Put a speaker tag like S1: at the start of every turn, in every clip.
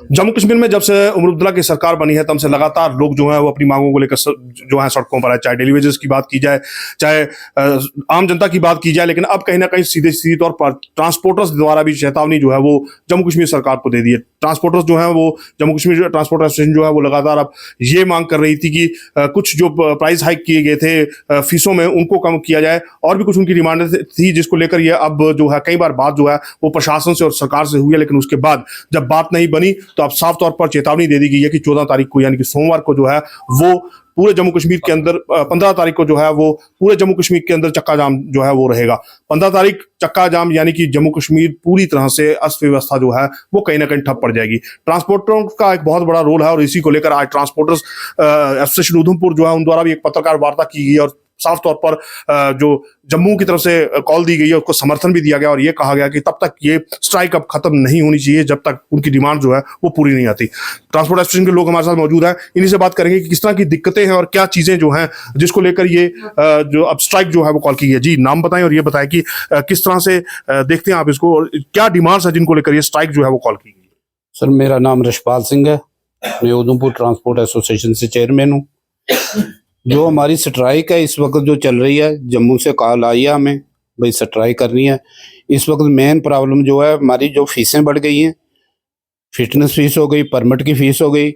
S1: जम्मू कश्मीर में जब से उमर अब्दुल्ला की सरकार बनी है तब से लगातार लोग जो है वो अपनी मांगों को लेकर जो है सड़कों पर है, चाहे डेली वेजेस की बात की जाए, चाहे आम जनता की बात की जाए। लेकिन अब कहीं ना कहीं सीधे तौर पर ट्रांसपोर्टर्स द्वारा भी चेतावनी जो है वो जम्मू कश्मीर सरकार को दे दी है। ट्रांसपोर्टर्स जो है वो जम्मू कश्मीर ट्रांसपोर्ट एसोसिएशन जो है वो लगातार अब ये मांग कर रही थी कि कुछ जो प्राइस हाइक किए गए थे फीसों में उनको कम किया जाए, और भी कुछ उनकी डिमांड थी जिसको लेकर ये अब जो है कई बार बात जो है वो प्रशासन से और सरकार से हुई है। लेकिन उसके बाद जब बात नहीं बनी तो अब साफ तौर पर चेतावनी दे दी गई है कि 14 तारीख को यानी कि सोमवार को जो है वो पूरे जम्मू कश्मीर के अंदर 15 तारीख को जो है वो पूरे जम्मू कश्मीर के अंदर चक्का जाम जो है वो रहेगा। 15 तारीख चक्का जाम यानी कि जम्मू कश्मीर पूरी तरह से अस्त व्यवस्था जो है वो कहीं ना कहीं ठप पड़ जाएगी। ट्रांसपोर्टरों का एक बहुत बड़ा रोल है और इसी को लेकर आज ट्रांसपोर्टर्स एसोसिएशन उधमपुर जो है उन द्वारा भी एक पत्रकार वार्ता की गई और साफ तौर पर जो जम्मू की तरफ से कॉल दी गई है उसको समर्थन भी दिया गया और ये कहा गया कि तब तक ये स्ट्राइक अब खत्म नहीं होनी चाहिए जब तक उनकी डिमांड जो है वो पूरी नहीं आती। ट्रांसपोर्ट एसोसिएशन के लोग हमारे साथ मौजूद हैं, इन्हीं से बात करेंगे कि किस तरह की दिक्कतें हैं और क्या चीजें जो हैं जिसको लेकर ये जो अब स्ट्राइक जो है वो कॉल की गई है। जी, नाम बताएं और ये बताएं कि किस तरह से देखते हैं आप इसको और क्या डिमांड्स है जिनको लेकर ये स्ट्राइक जो है वो कॉल की गई है।
S2: सर, मेरा नाम रशपाल सिंह है, मैं उधमपुर ट्रांसपोर्ट एसोसिएशन से चेयरमैन हूँ। जो हमारी स्ट्राइक है इस वक्त जो चल रही है, जम्मू से कॉल आई है हमें भाई स्ट्राइक करनी है। इस वक्त मेन प्रॉब्लम जो है हमारी जो फीसें बढ़ गई हैं, फिटनेस फीस हो गई, परमिट की फीस हो गई,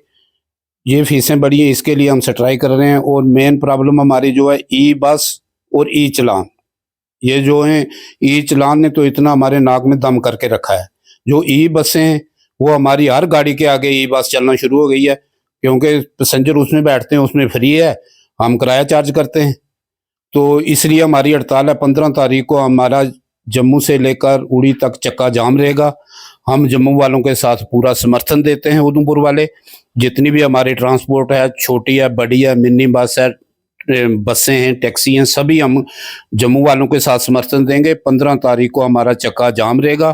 S2: ये फीसें बढ़ी हैं, इसके लिए हम स्ट्राइक कर रहे हैं। और मेन प्रॉब्लम हमारी जो है ई बस और ई चलान, ये जो है ई चलान ने तो इतना हमारे नाक में दम करके रखा है। जो ई बसें हैं वो हमारी हर गाड़ी के आगे ई बस चलना शुरू हो गई है, क्योंकि पैसेंजर उसमें बैठते हैं, उसमें फ्री है, हम किराया चार्ज करते हैं। तो इसलिए हमारी हड़ताल है। 15 तारीख को हमारा जम्मू से लेकर उड़ी तक चक्का जाम रहेगा। हम जम्मू वालों के साथ पूरा समर्थन देते हैं। उधमपुर वाले जितनी भी हमारी ट्रांसपोर्ट है, छोटी है, बड़ी है, मिनी बस है, बसें हैं, टैक्सी हैं, सभी हम जम्मू वालों के साथ समर्थन देंगे। 15 तारीख को हमारा चक्का जाम रहेगा।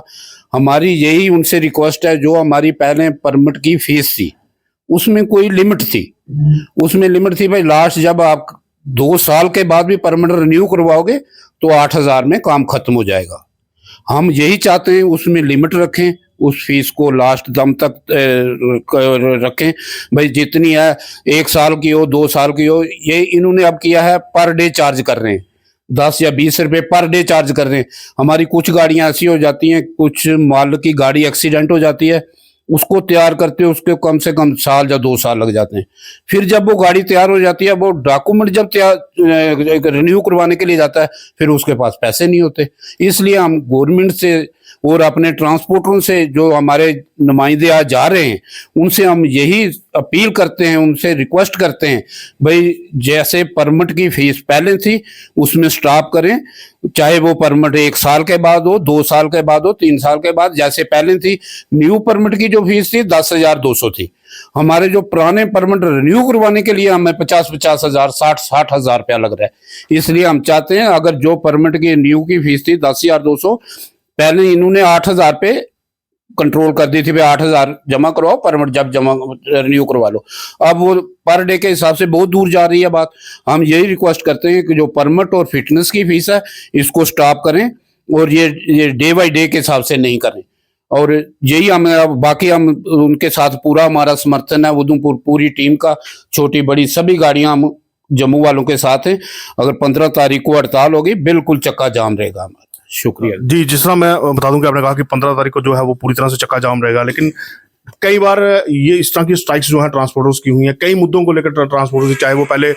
S2: हमारी यही उनसे रिक्वेस्ट है, जो हमारी पहले परमिट की फीस थी उसमें कोई लिमिट थी, उसमें लिमिट थी भाई लास्ट जब आप 2 साल के बाद भी परमिट रिन्यू करवाओगे तो 8,000 में काम खत्म हो जाएगा। हम यही चाहते हैं उसमें लिमिट रखें, उस फीस को लास्ट दम तक रखें भाई, जितनी है 1 साल की हो, 2 साल की हो। ये इन्होंने अब किया है पर डे चार्ज कर रहे हैं, 10 या 20 रुपए पर डे चार्ज कर रहे हैं। हमारी कुछ गाड़ियां ऐसी हो जाती हैं, कुछ माल की गाड़ी एक्सीडेंट हो जाती है, उसको तैयार करते हैं उसके कम से कम साल या 2 साल लग जाते हैं। फिर जब वो गाड़ी तैयार हो जाती है, वो डॉक्यूमेंट जब तैयार रिन्यू करवाने के लिए जाता है, फिर उसके पास पैसे नहीं होते। इसलिए हम गवर्नमेंट से और अपने ट्रांसपोर्टरों से जो हमारे नुमाइंदे आज जा रहे हैं उनसे हम यही अपील करते हैं, उनसे रिक्वेस्ट करते हैं भाई जैसे परमिट की फीस पहले थी उसमें स्टॉप करें, चाहे वो परमिट 1 साल के बाद हो, 2 साल के बाद हो, 3 साल के बाद, जैसे पहले थी। न्यू परमिट की जो फीस थी 10,200 थी। हमारे जो पुराने परमिट रिन्यू करवाने के लिए हमें 50,000 60,000 रुपया लग रहा है। इसलिए हम चाहते हैं अगर जो परमिट की न्यू की फीस थी 10,200, पहले इन्होंने 8,000 पे कंट्रोल कर दी थी, भाई 8,000 जमा करवाओ, परमिट जब जमा रिन्यू करवा लो। अब वो पर डे के हिसाब से बहुत दूर जा रही है बात। हम यही रिक्वेस्ट करते हैं कि जो परमिट और फिटनेस की फीस है इसको स्टॉप करें और ये डे बाई डे के हिसाब से नहीं करें। और यही हम बाकी हम उनके साथ पूरा हमारा समर्थन है, उधमपुर पूरी टीम का, छोटी बड़ी सभी गाड़ियां हम जम्मू वालों के साथ हैं। अगर 15 तारीख को हड़ताल होगी बिल्कुल चक्का जाम रहेगा हमारा। शुक्रिया
S1: जी। जिस तरह मैं बता दूं कि आपने कहा कि 15 तारीख को जो है वो पूरी तरह से चक्का जाम रहेगा, लेकिन कई बार ये इस तरह की स्ट्राइक्स जो है ट्रांसपोर्टर्स की हुई हैं कई मुद्दों को लेकर ट्रांसपोर्टर्स, चाहे वो पहले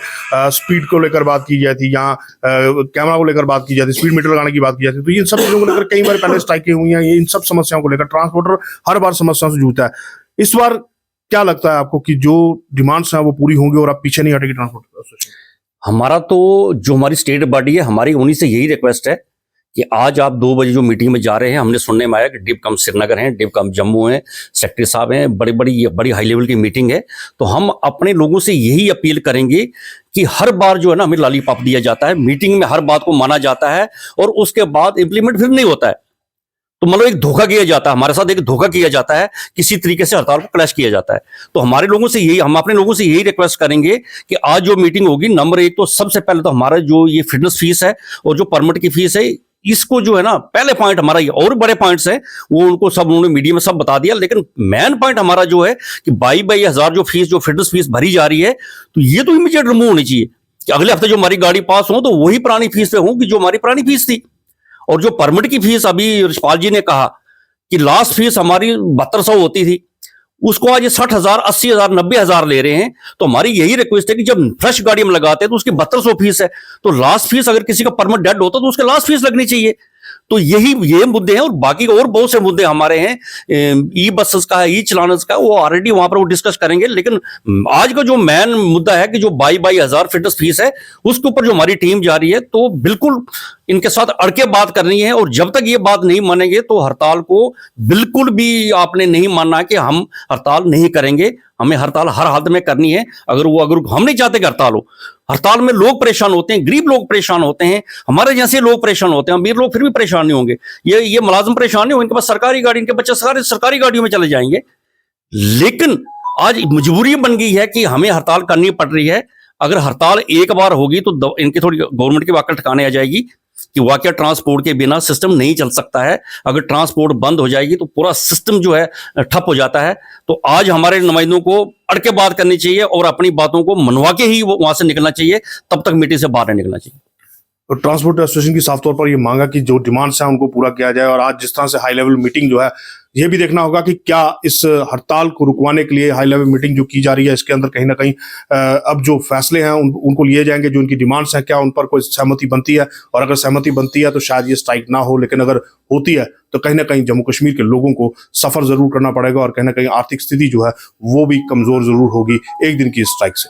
S1: स्पीड को लेकर बात की जाती या कैमरा को लेकर बात की जाती, स्पीड मीटर लगाने की बात की जाती, तो इन सब चीज़ों को लेकर कई बार पहले स्ट्राइकें हुई हैं। इन सब समस्याओं को लेकर ट्रांसपोर्टर हर बार समस्याओं से जूझता है। इस बार क्या लगता है आपको कि जो डिमांड्स हैं वो पूरी होंगी और अब पीछे नहीं हटेगी ट्रांसपोर्ट एसोसिएशन?
S3: हमारा तो जो हमारी स्टेट बॉडी है हमारी उन्हीं से यही रिक्वेस्ट है कि आज आप 2 बजे जो मीटिंग में जा रहे हैं, हमने सुनने में आया कि डिपकम श्रीनगर हैं, डिपकम जम्मू हैं, सेक्रेटरी साहब हैं, बड़ी हाई लेवल की मीटिंग है। तो हम अपने लोगों से यही अपील करेंगे कि हर बार जो है ना हमें लॉलीपॉप दिया जाता है, मीटिंग में हर बात को माना जाता है और उसके बाद इंप्लीमेंट फिर नहीं होता है। तो मतलब एक धोखा किया जाता है, हमारे साथ एक धोखा किया जाता है, किसी तरीके से हड़ताल को क्लैश किया जाता है। तो हमारे लोगों से यही, हम अपने लोगों से यही रिक्वेस्ट करेंगे कि आज जो मीटिंग होगी, नंबर 1 तो सबसे पहले तो हमारा जो ये फिटनेस फीस है और जो परमिट की फीस है इसको जो है ना, पहले पॉइंट हमारा ये, और बड़े पॉइंट्स हैं वो उनको सब उन्होंने मीडिया में सब बता दिया, लेकिन मेन पॉइंट हमारा जो है कि 22,000 जो फीस, जो फिटनेस फीस भरी जा रही है, तो ये तो इमीडिएट रिमूव होनी चाहिए कि अगले हफ्ते जो हमारी गाड़ी पास हो तो वही पुरानी फीस पे हो कि जो हमारी पुरानी फीस थी। और जो परमिट की फीस, अभी रिशपाल जी ने कहा कि लास्ट फीस हमारी 7200 होती थी, उसको आज ये 60,000, 80,000, 90,000 ले रहे हैं। तो हमारी यही रिक्वेस्ट है कि जब फ्रेश गाड़ी हम लगाते हैं तो उसकी 7200 फीस है, तो लास्ट फीस अगर किसी का परमिट डेड होता तो उसके लास्ट फीस लगनी चाहिए। तो ये मुद्दे हैं, और बाकी और बहुत से मुद्दे हमारे हैं, ई बसेस का है, ई चलानस का, वो ऑलरेडी वहां पर वो डिस्कस करेंगे। लेकिन आज का जो मेन मुद्दा है कि जो 22,000 फिटनेस फीस है, उसके ऊपर जो हमारी टीम जा रही है, तो बिल्कुल इनके साथ अड़के बात करनी है, और जब तक ये बात नहीं मानेंगे तो हड़ताल को बिल्कुल भी आपने नहीं मानना कि हम हड़ताल नहीं करेंगे। हमें हड़ताल हर हालत में करनी है। अगर हम नहीं चाहते कि हड़ताल हो, हड़ताल में लोग परेशान होते हैं, गरीब लोग परेशान होते हैं, हमारे जैसे लोग परेशान होते हैं, अमीर लोग फिर भी परेशान नहीं होंगे। ये मुलाजिम परेशान नहीं होंगे, इनके पास सरकारी गाड़ी, इनके बच्चे सरकारी गाड़ियों में चले जाएंगे। लेकिन आज मजबूरी बन गई है कि हमें हड़ताल करनी पड़ रही है। अगर हड़ताल एक बार होगी तो इनकी थोड़ी गवर्नमेंट की वाकई ठिकाने आ जाएगी कि वाकई ट्रांसपोर्ट के बिना सिस्टम नहीं चल सकता है। अगर ट्रांसपोर्ट बंद हो जाएगी तो पूरा सिस्टम जो है ठप हो जाता है। तो आज हमारे नुमाइंदों को अड़के बात करनी चाहिए और अपनी बातों को मनवा के ही वहां से निकलना चाहिए, तब तक मीटिंग से बाहर नहीं निकलना चाहिए।
S1: तो ट्रांसपोर्ट एसोसिएशन की साफ तौर पर ये मांगा कि जो डिमांड्स हैं उनको पूरा किया जाए, और आज जिस तरह से हाई लेवल मीटिंग जो है, ये भी देखना होगा कि क्या इस हड़ताल को रुकवाने के लिए हाई लेवल मीटिंग जो की जा रही है, इसके अंदर कहीं ना कहीं अब जो फैसले हैं उनको लिए जाएंगे, जो उनकी डिमांड्स हैं, क्या उन पर कोई सहमति बनती है। और अगर सहमति बनती है तो शायद ये स्ट्राइक ना हो, लेकिन अगर होती है तो कहीं ना कहीं जम्मू कश्मीर के लोगों को सफर जरूर करना पड़ेगा, और कहीं ना कहीं आर्थिक स्थिति जो है वो भी कमजोर जरूर होगी एक दिन की स्ट्राइक से।